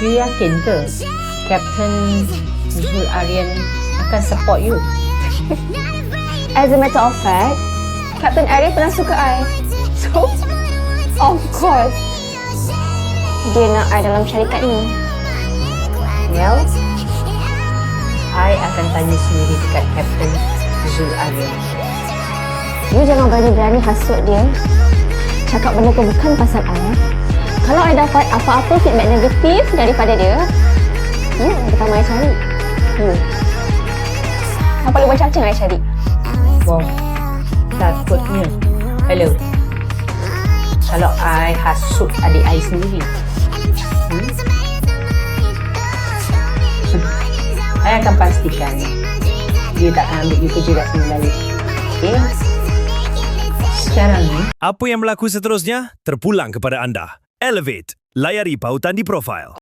You yakin ke Captain Zul Aryan akan support you? As a matter of fact, Captain Aryan pernah suka I. So, of course, dia nak I dalam syarikat ni. Well, I akan tanya sendiri dekat Captain Zul Aryan. You jangan berani-berani hasut dia. Cakap benda tu bukan pasal I. Kalau I dapat apa-apa feedback negatif daripada dia, yang pertama I cari. You. Apa lu macam-macam I cari? Wow, takutnya. Hello. Kalau I hasut adik I sendiri. I akan pastikan dia tak akan ambil you kerja kat sini balik. Okay? Sekarang ni, Apa yang berlaku seterusnya terpulang kepada anda. Elevate. Layari pautan di profil.